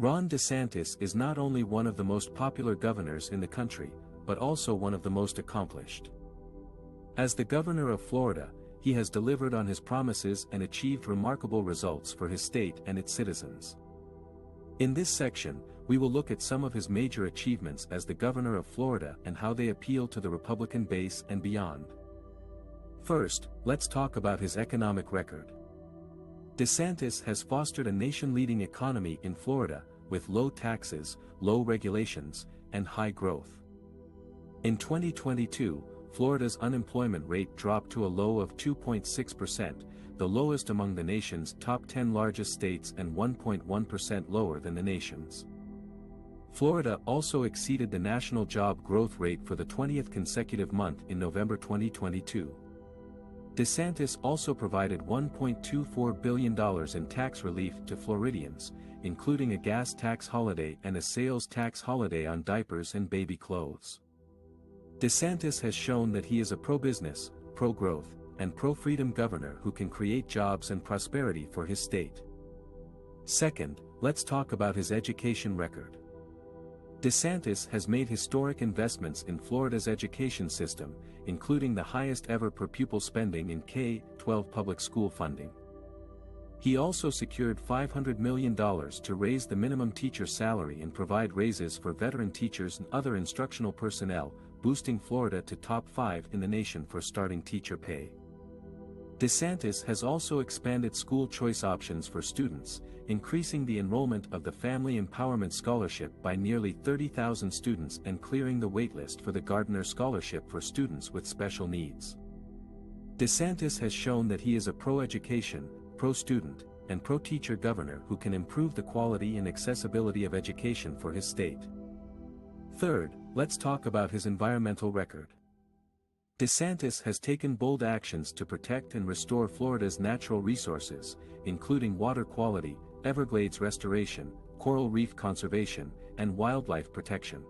Ron DeSantis is not only one of the most popular governors in the country, but also one of the most accomplished. As the governor of Florida, he has delivered on his promises and achieved remarkable results for his state and its citizens. In this section, we will look at some of his major achievements as the governor of Florida and how they appeal to the Republican base and beyond. First, let's talk about his economic record. DeSantis has fostered a nation-leading economy in Florida, with low taxes, low regulations, and high growth. In 2022, Florida's unemployment rate dropped to a low of 2.6%, the lowest among the nation's top 10 largest states and 1.1% lower than the nation's. Florida also exceeded the national job growth rate for the 20th consecutive month in November 2022. DeSantis also provided $1.24 billion in tax relief to Floridians, including a gas tax holiday and a sales tax holiday on diapers and baby clothes. DeSantis has shown that he is a pro-business, pro-growth, and pro-freedom governor who can create jobs and prosperity for his state. Second, let's talk about his education record. DeSantis has made historic investments in Florida's education system, including the highest ever per pupil spending in K-12 public school funding. He also secured $500 million to raise the minimum teacher salary and provide raises for veteran teachers and other instructional personnel, boosting Florida to top 5 in the nation for starting teacher pay. DeSantis has also expanded school choice options for students, increasing the enrollment of the Family Empowerment Scholarship by nearly 30,000 students and clearing the waitlist for the Gardner Scholarship for students with special needs. DeSantis has shown that he is a pro-education, pro-student, and pro-teacher governor who can improve the quality and accessibility of education for his state. Third, let's talk about his environmental record. DeSantis has taken bold actions to protect and restore Florida's natural resources, including water quality, Everglades restoration, coral reef conservation, and wildlife protection.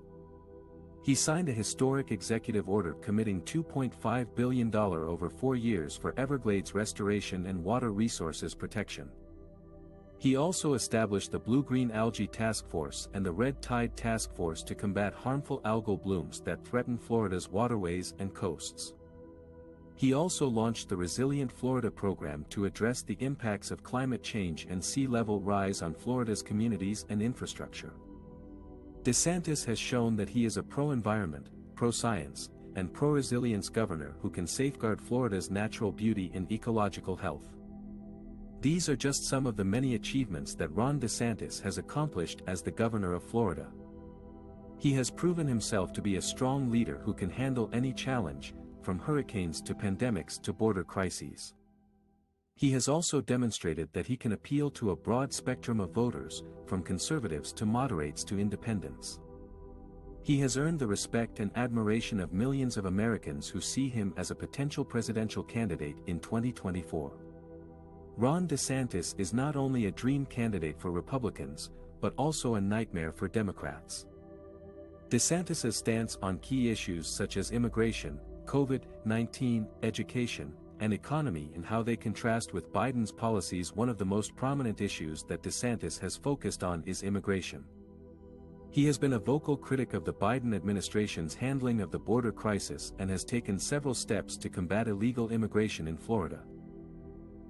He signed a historic executive order committing $2.5 billion over 4 years for Everglades restoration and water resources protection. He also established the Blue-Green Algae Task Force and the Red Tide Task Force to combat harmful algal blooms that threaten Florida's waterways and coasts. He also launched the Resilient Florida program to address the impacts of climate change and sea level rise on Florida's communities and infrastructure. DeSantis has shown that he is a pro-environment, pro-science, and pro-resilience governor who can safeguard Florida's natural beauty and ecological health. These are just some of the many achievements that Ron DeSantis has accomplished as the governor of Florida. He has proven himself to be a strong leader who can handle any challenge, from hurricanes to pandemics to border crises. He has also demonstrated that he can appeal to a broad spectrum of voters, from conservatives to moderates to independents. He has earned the respect and admiration of millions of Americans who see him as a potential presidential candidate in 2024. Ron DeSantis is not only a dream candidate for Republicans, but also a nightmare for Democrats. DeSantis' stance on key issues such as immigration, COVID-19, education, and economy and how they contrast with Biden's policies. One of the most prominent issues that DeSantis has focused on is immigration. He has been a vocal critic of the Biden administration's handling of the border crisis and has taken several steps to combat illegal immigration in Florida.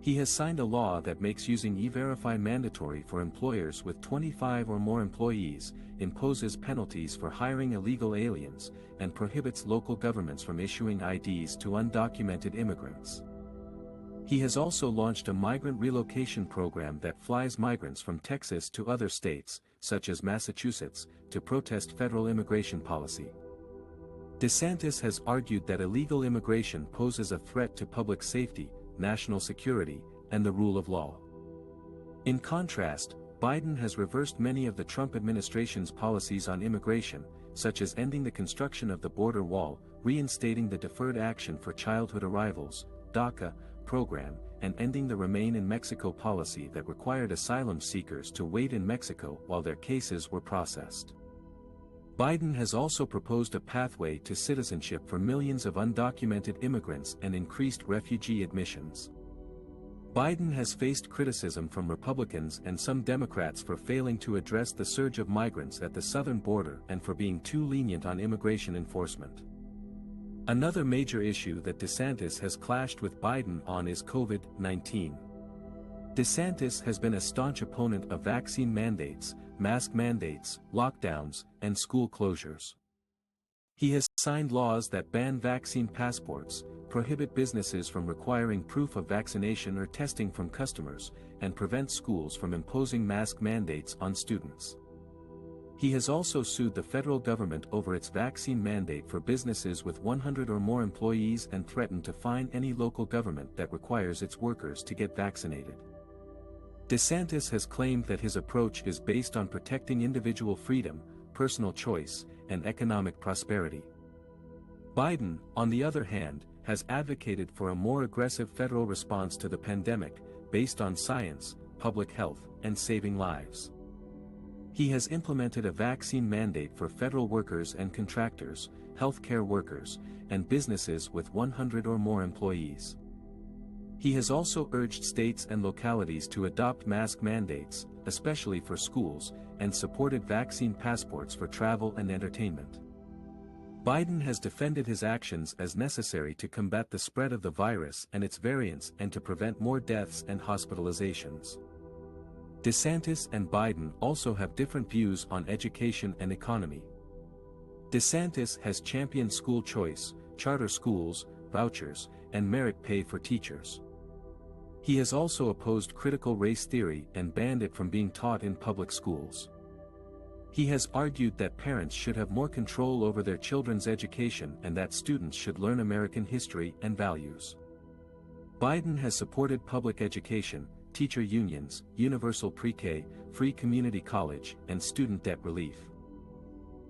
He has signed a law that makes using E-Verify mandatory for employers with 25 or more employees, imposes penalties for hiring illegal aliens, and prohibits local governments from issuing IDs to undocumented immigrants. He has also launched a migrant relocation program that flies migrants from Texas to other states, such as Massachusetts, to protest federal immigration policy. DeSantis has argued that illegal immigration poses a threat to public safety, national security, and the rule of law. In contrast, Biden has reversed many of the Trump administration's policies on immigration, such as ending the construction of the border wall, reinstating the Deferred Action for Childhood Arrivals (DACA) program, and ending the Remain in Mexico policy that required asylum seekers to wait in Mexico while their cases were processed. Biden has also proposed a pathway to citizenship for millions of undocumented immigrants and increased refugee admissions. Biden has faced criticism from Republicans and some Democrats for failing to address the surge of migrants at the southern border and for being too lenient on immigration enforcement. Another major issue that DeSantis has clashed with Biden on is COVID-19. DeSantis has been a staunch opponent of vaccine mandates, mask mandates, lockdowns, and school closures. He has signed laws that ban vaccine passports, prohibit businesses from requiring proof of vaccination or testing from customers, and prevent schools from imposing mask mandates on students. He has also sued the federal government over its vaccine mandate for businesses with 100 or more employees and threatened to fine any local government that requires its workers to get vaccinated. DeSantis has claimed that his approach is based on protecting individual freedom, personal choice, and economic prosperity. Biden, on the other hand, has advocated for a more aggressive federal response to the pandemic, based on science, public health, and saving lives. He has implemented a vaccine mandate for federal workers and contractors, healthcare workers, and businesses with 100 or more employees. He has also urged states and localities to adopt mask mandates, especially for schools, and supported vaccine passports for travel and entertainment. Biden has defended his actions as necessary to combat the spread of the virus and its variants and to prevent more deaths and hospitalizations. DeSantis and Biden also have different views on education and economy. DeSantis has championed school choice, charter schools, vouchers, and merit pay for teachers. He has also opposed critical race theory and banned it from being taught in public schools. He has argued that parents should have more control over their children's education and that students should learn American history and values. Biden has supported public education, teacher unions, universal pre-K, free community college, and student debt relief.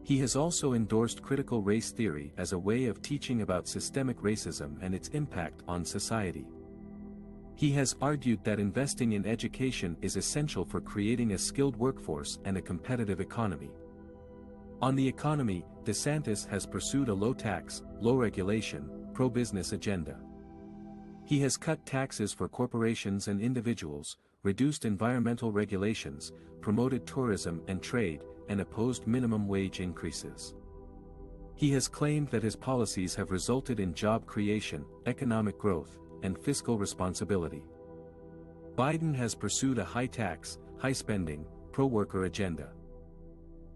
He has also endorsed critical race theory as a way of teaching about systemic racism and its impact on society. He has argued that investing in education is essential for creating a skilled workforce and a competitive economy. On the economy, DeSantis has pursued a low-tax, low-regulation, pro-business agenda. He has cut taxes for corporations and individuals, reduced environmental regulations, promoted tourism and trade, and opposed minimum wage increases. He has claimed that his policies have resulted in job creation, economic growth, and fiscal responsibility. Biden has pursued a high-tax, high-spending, pro-worker agenda.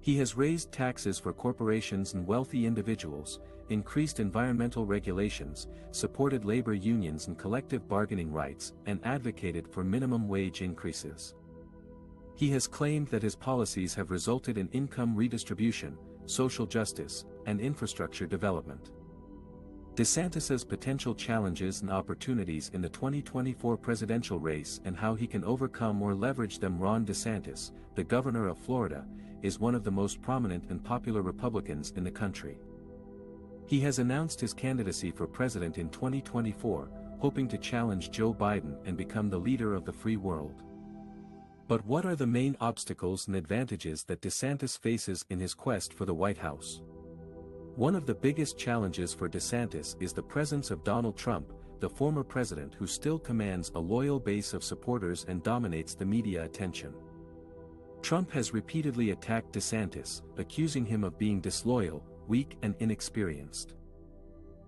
He has raised taxes for corporations and wealthy individuals, increased environmental regulations, supported labor unions and collective bargaining rights, and advocated for minimum wage increases. He has claimed that his policies have resulted in income redistribution, social justice, and infrastructure development. DeSantis's potential challenges and opportunities in the 2024 presidential race and how he can overcome or leverage them. Ron DeSantis, the governor of Florida, is one of the most prominent and popular Republicans in the country. He has announced his candidacy for president in 2024, hoping to challenge Joe Biden and become the leader of the free world. But what are the main obstacles and advantages that DeSantis faces in his quest for the White House? One of the biggest challenges for DeSantis is the presence of Donald Trump, the former president who still commands a loyal base of supporters and dominates the media attention. Trump has repeatedly attacked DeSantis, accusing him of being disloyal, weak and inexperienced.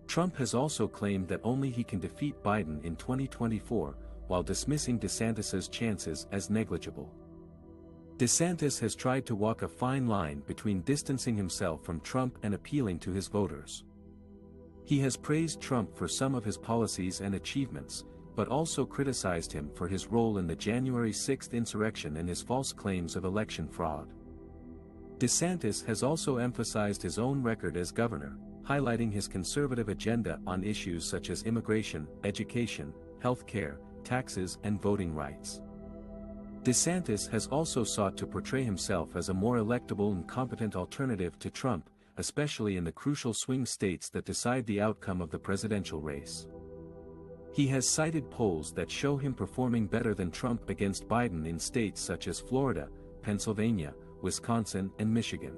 Trump has also claimed that only he can defeat Biden in 2024, while dismissing DeSantis's chances as negligible. DeSantis has tried to walk a fine line between distancing himself from Trump and appealing to his voters. He has praised Trump for some of his policies and achievements, but also criticized him for his role in the January 6 insurrection and his false claims of election fraud. DeSantis has also emphasized his own record as governor, highlighting his conservative agenda on issues such as immigration, education, health care, taxes and voting rights. DeSantis has also sought to portray himself as a more electable and competent alternative to Trump, especially in the crucial swing states that decide the outcome of the presidential race. He has cited polls that show him performing better than Trump against Biden in states such as Florida, Pennsylvania, Wisconsin, and Michigan.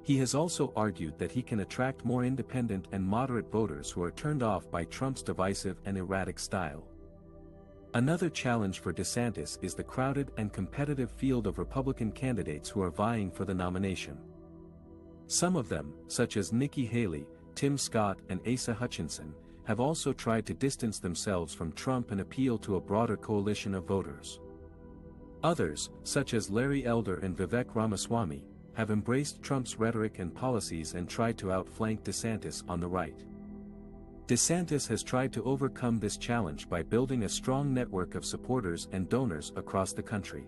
He has also argued that he can attract more independent and moderate voters who are turned off by Trump's divisive and erratic style. Another challenge for DeSantis is the crowded and competitive field of Republican candidates who are vying for the nomination. Some of them, such as Nikki Haley, Tim Scott and Asa Hutchinson, have also tried to distance themselves from Trump and appeal to a broader coalition of voters. Others, such as Larry Elder and Vivek Ramaswamy, have embraced Trump's rhetoric and policies and tried to outflank DeSantis on the right. DeSantis has tried to overcome this challenge by building a strong network of supporters and donors across the country.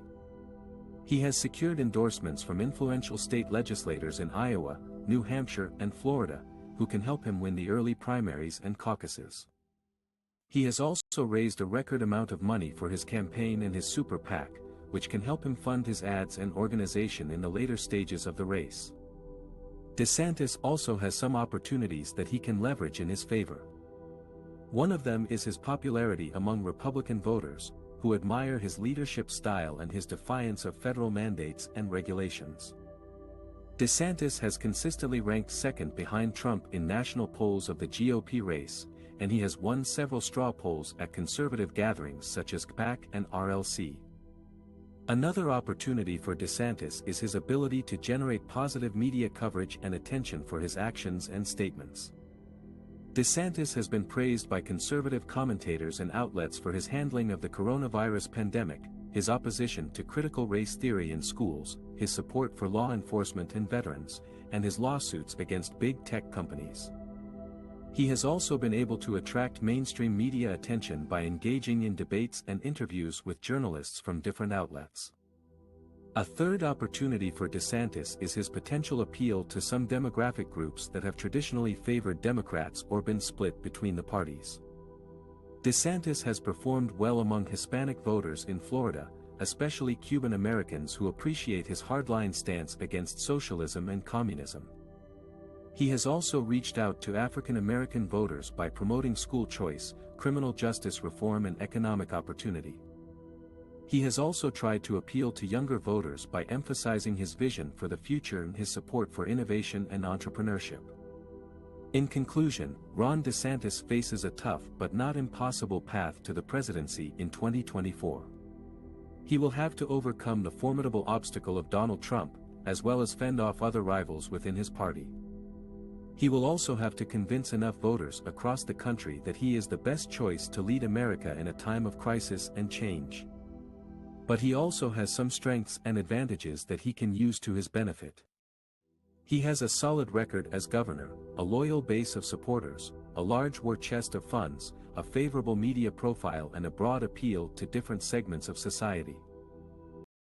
He has secured endorsements from influential state legislators in Iowa, New Hampshire and Florida, who can help him win the early primaries and caucuses. He has also raised a record amount of money for his campaign and his super PAC, which can help him fund his ads and organization in the later stages of the race. DeSantis also has some opportunities that he can leverage in his favor. One of them is his popularity among Republican voters, who admire his leadership style and his defiance of federal mandates and regulations. DeSantis has consistently ranked second behind Trump in national polls of the GOP race, and he has won several straw polls at conservative gatherings such as CPAC and RLC. Another opportunity for DeSantis is his ability to generate positive media coverage and attention for his actions and statements. DeSantis has been praised by conservative commentators and outlets for his handling of the coronavirus pandemic, his opposition to critical race theory in schools, his support for law enforcement and veterans, and his lawsuits against big tech companies. He has also been able to attract mainstream media attention by engaging in debates and interviews with journalists from different outlets. A third opportunity for DeSantis is his potential appeal to some demographic groups that have traditionally favored Democrats or been split between the parties. DeSantis has performed well among Hispanic voters in Florida, especially Cuban Americans who appreciate his hardline stance against socialism and communism. He has also reached out to African American voters by promoting school choice, criminal justice reform and economic opportunity. He has also tried to appeal to younger voters by emphasizing his vision for the future and his support for innovation and entrepreneurship. In conclusion, Ron DeSantis faces a tough but not impossible path to the presidency in 2024. He will have to overcome the formidable obstacle of Donald Trump, as well as fend off other rivals within his party. He will also have to convince enough voters across the country that he is the best choice to lead America in a time of crisis and change. But he also has some strengths and advantages that he can use to his benefit. He has a solid record as governor, a loyal base of supporters, a large war chest of funds, a favorable media profile and a broad appeal to different segments of society.